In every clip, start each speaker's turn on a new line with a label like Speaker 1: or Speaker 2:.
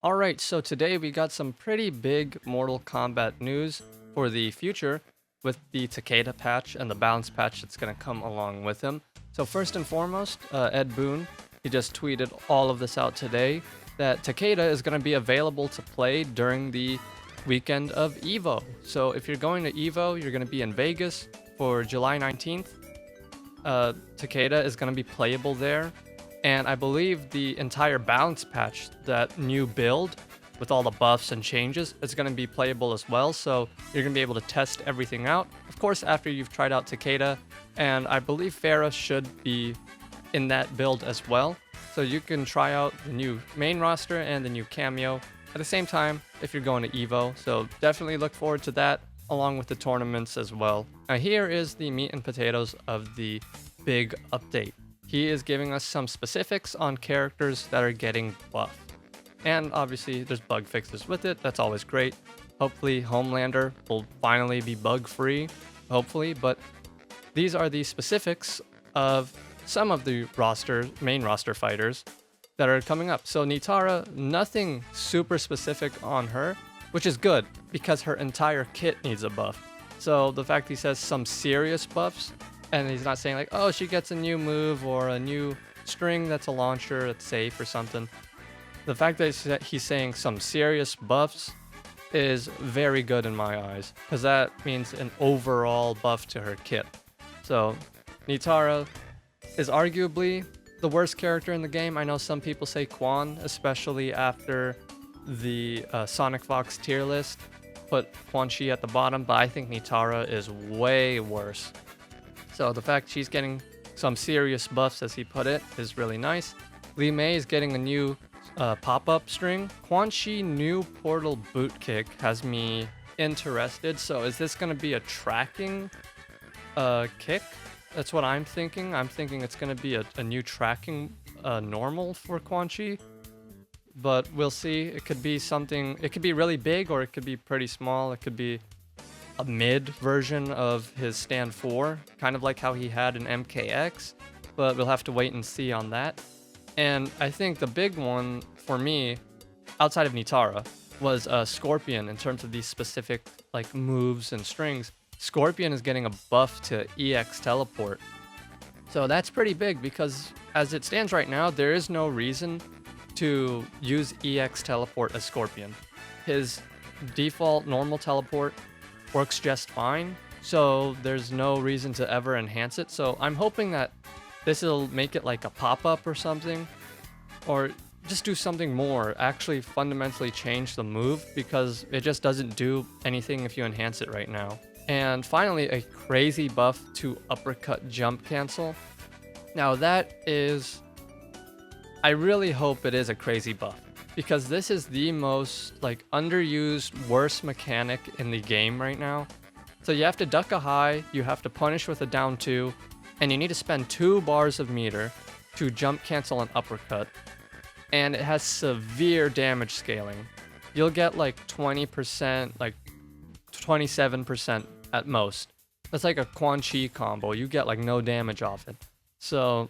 Speaker 1: Alright, so today we got some pretty big Mortal Kombat news for the future with the Takeda patch and the balance patch that's going to come along with him. So first and foremost, Ed Boon, he just tweeted all of this out today, that Takeda is going to be available to play during the weekend of EVO. So if you're going to EVO, you're going to be in Vegas for July 19th. Takeda is going to be playable there. And I believe the entire balance patch, that new build with all the buffs and changes, is going to be playable as well. So you're going to be able to test everything out. Of course, after you've tried out Takeda, and I believe Farah should be in that build as well. So you can try out the new main roster and the new Kameo at the same time if you're going to EVO. So definitely look forward to that along with the tournaments as well. Now here is the meat and potatoes of the big update. He is giving us some specifics on characters that are getting buffed. And obviously there's bug fixes with it, that's always great. Hopefully Homelander will finally be bug free, hopefully, but these are the specifics of some of the main roster fighters that are coming up. So Nitara, nothing super specific on her, which is good because her entire kit needs a buff. So the fact he says some serious buffs, and he's not saying like, oh, she gets a new move or a new string that's a launcher that's safe or something. The fact that he's saying some serious buffs is very good in my eyes, because that means an overall buff to her kit. So Nitara is arguably the worst character in the game. I know some people say Quan, especially after the Sonic Fox tier list put Quan Chi at the bottom, but I think Nitara is way worse. So the fact she's getting some serious buffs, as he put it, is really nice. Li Mei is getting a new pop-up string. Quan Chi new portal boot kick has me interested. So is this going to be a tracking kick? That's what I'm thinking. I'm thinking it's going to be a new tracking normal for Quan Chi. But we'll see. It could be something, it could be really big or it could be pretty small. It could be a mid version of his stand 4, kind of like how he had an MKX, but we'll have to wait and see on that. And I think the big one for me, outside of Nitara, was Scorpion in terms of these specific like moves and strings. Scorpion is getting a buff to EX teleport. So that's pretty big because as it stands right now, there is no reason to use EX teleport as Scorpion. His default normal teleport works just fine, so there's no reason to ever enhance it. So I'm hoping that this will make it like a pop-up or something, or just do something more, actually fundamentally change the move, because it just doesn't do anything if you enhance it right now. And finally, a crazy buff to uppercut jump cancel. Now that is, I really hope it is a crazy buff, because this is the most like underused, worst mechanic in the game right now. So you have to duck a high, you have to punish with a down 2, and you need to spend 2 bars of meter to jump cancel an uppercut. And it has severe damage scaling. You'll get like 20%, like 27% at most. That's like a Quan Chi combo. You get like no damage off it. So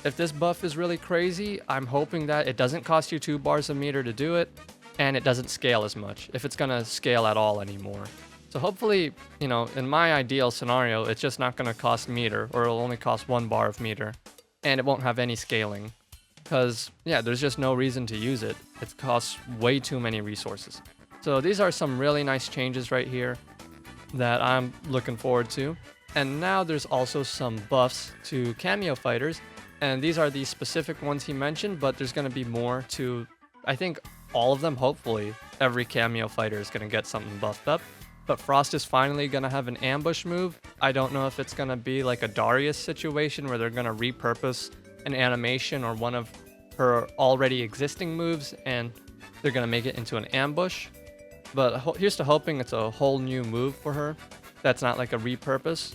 Speaker 1: if this buff is really crazy, I'm hoping that it doesn't cost you 2 bars of meter to do it, and it doesn't scale as much, if it's gonna scale at all anymore. So hopefully, you know, in my ideal scenario, it's just not gonna cost meter, or it'll only cost 1 bar of meter, and it won't have any scaling. Because, yeah, there's just no reason to use it. It costs way too many resources. So these are some really nice changes right here that I'm looking forward to. And now there's also some buffs to Kameo fighters. And these are the specific ones he mentioned, but there's going to be more to, I think, all of them. Hopefully, every Kameo fighter is going to get something buffed up. But Frost is finally going to have an ambush move. I don't know if it's going to be like a Darius situation where they're going to repurpose an animation or one of her already existing moves and they're going to make it into an ambush. But here's to hoping it's a whole new move for her. That's not like a repurpose.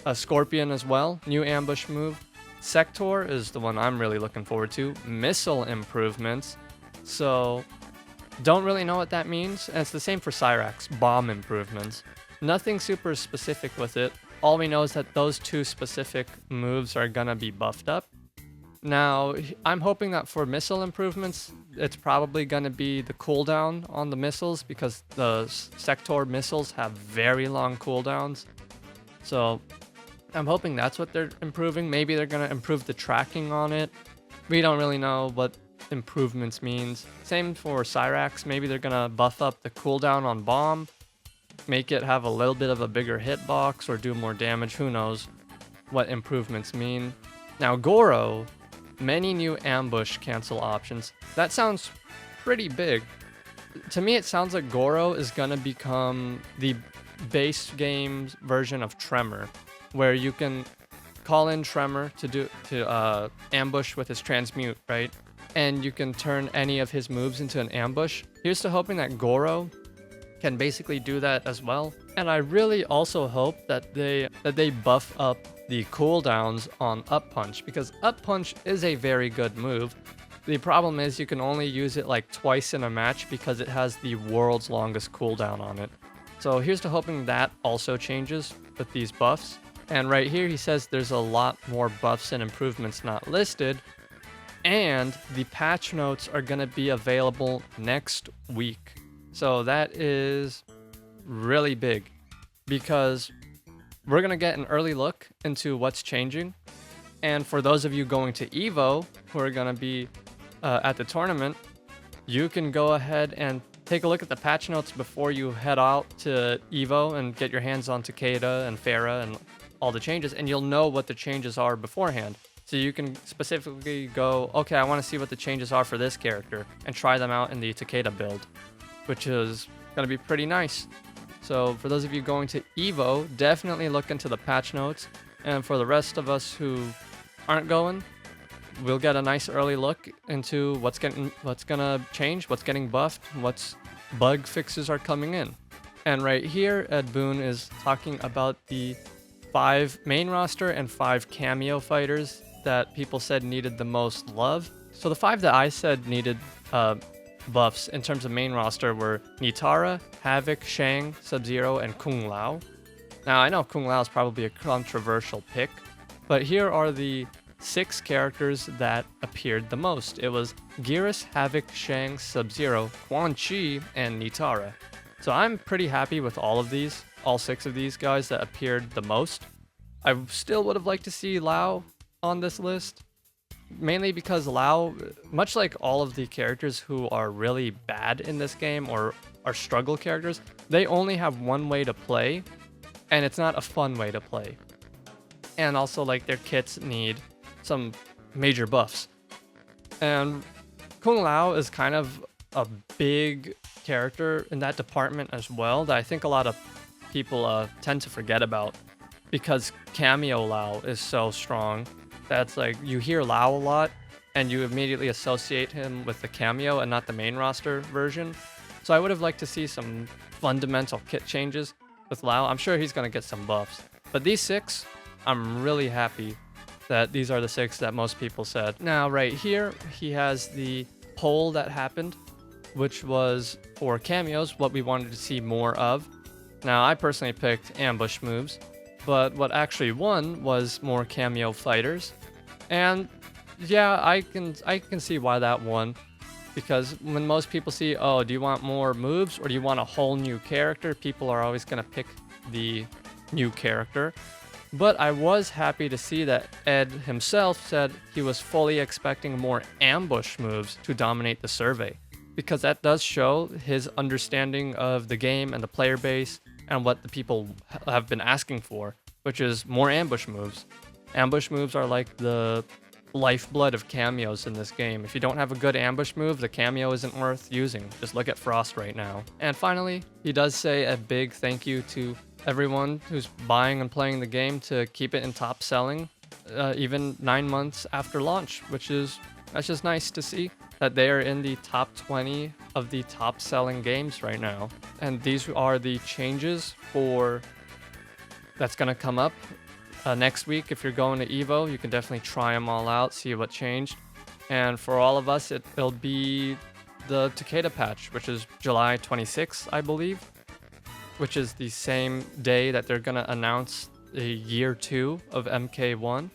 Speaker 1: A Scorpion as well, new ambush move. Sector is the one I'm really looking forward to. Missile improvements. So don't really know what that means. And it's the same for Cyrax, bomb improvements. Nothing super specific with it. All we know is that those 2 specific moves are gonna be buffed up. Now, I'm hoping that for missile improvements, it's probably going to be the cooldown on the missiles, because the sector missiles have very long cooldowns. So I'm hoping that's what they're improving. Maybe they're going to improve the tracking on it. We don't really know what improvements means. Same for Cyrax. Maybe they're going to buff up the cooldown on bomb, make it have a little bit of a bigger hitbox or do more damage. Who knows what improvements mean. Now, Goro, many new ambush cancel options. That sounds pretty big. To me, it sounds like Goro is gonna become the base game's version of Tremor, where you can call in Tremor to ambush with his transmute, right? And you can turn any of his moves into an ambush. Here's to hoping that Goro can basically do that as well. And I really also hope that they buff up the cooldowns on Up Punch, because Up Punch is a very good move. The problem is you can only use it like twice in a match because it has the world's longest cooldown on it. So here's to hoping that also changes with these buffs. And right here he says there's a lot more buffs and improvements not listed, and the patch notes are going to be available next week. So that is really big, because we're going to get an early look into what's changing. And for those of you going to EVO who are going to be at the tournament, you can go ahead and take a look at the patch notes before you head out to EVO and get your hands on Takeda and Farah and all the changes, and you'll know what the changes are beforehand. So you can specifically go, okay, I want to see what the changes are for this character, and try them out in the Takeda build, which is going to be pretty nice. So for those of you going to EVO, definitely look into the patch notes. And for the rest of us who aren't going, we'll get a nice early look into what's gonna change, what's getting buffed, what's bug fixes are coming in. And right here, Ed Boon is talking about the 5 main roster and 5 cameo fighters that people said needed the most love. So the 5 that I said needed buffs in terms of main roster were Nitara, Havoc, Shang, Sub-Zero, and Kung Lao. Now, I know Kung Lao is probably a controversial pick, but here are the 6 characters that appeared the most. It was Geras, Havoc, Shang, Sub-Zero, Quan Chi, and Nitara. So I'm pretty happy with all of these, all 6 of these guys that appeared the most. I still would have liked to see Lao on this list, mainly because Lao, much like all of the characters who are really bad in this game or are struggle characters, they only have one way to play, and it's not a fun way to play. And also, like, their kits need some major buffs. And Kung Lao is kind of a big character in that department as well, that I think a lot of people tend to forget about, because Kameo Lao is so strong. That's like, you hear Lao a lot and you immediately associate him with the cameo and not the main roster version. So I would have liked to see some fundamental kit changes with Lao. I'm sure he's going to get some buffs. But these 6, I'm really happy that these are the 6 that most people said. Now, right here, he has the poll that happened, which was for cameos, what we wanted to see more of. Now, I personally picked ambush moves, but what actually won was more cameo fighters. And yeah, I can see why that won, because when most people see, oh, do you want more moves or do you want a whole new character, people are always going to pick the new character. But I was happy to see that Ed himself said he was fully expecting more ambush moves to dominate the survey, because that does show his understanding of the game and the player base and what the people have been asking for, which is more ambush moves. Ambush moves are like the lifeblood of cameos in this game. If you don't have a good ambush move, the cameo isn't worth using. Just look at Frost right now. And finally, he does say a big thank you to everyone who's buying and playing the game to keep it in top selling, even 9 months after launch, that's just nice to see that they are in the top 20 of the top selling games right now. And these are the changes that's gonna come up next week. If you're going to EVO, you can definitely try them all out, see what changed. And for all of us, it'll be the Takeda patch, which is July 26th, I believe, which is the same day that they're gonna announce the year 2 of MK1.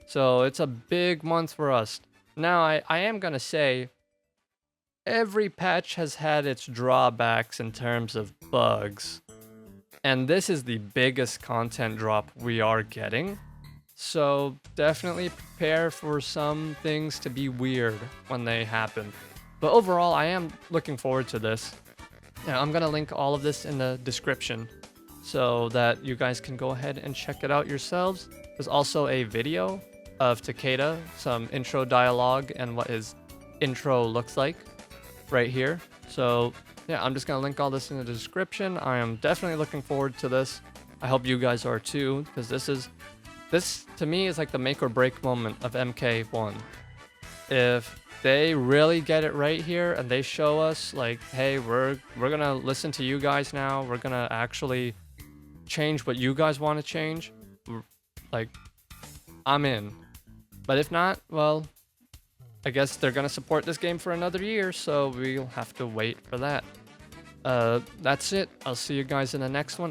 Speaker 1: So it's a big month for us. Now, I am gonna say every patch has had its drawbacks in terms of bugs. And this is the biggest content drop we are getting. So definitely prepare for some things to be weird when they happen. But overall, I am looking forward to this. Yeah, I'm gonna link all of this in the description so that you guys can go ahead and check it out yourselves. There's also a video of Takeda, some intro dialogue and what his intro looks like right here. So yeah, I'm just gonna link all this in the description. I am definitely looking forward to this. I hope you guys are too, because this to me is like the make or break moment of MK1. If they really get it right here and they show us like, hey, we're gonna listen to you guys now, we're gonna actually change what you guys want to change, like, I'm in. But if not, well, I guess they're gonna support this game for another year, so we'll have to wait for that. That's it. I'll see you guys in the next one.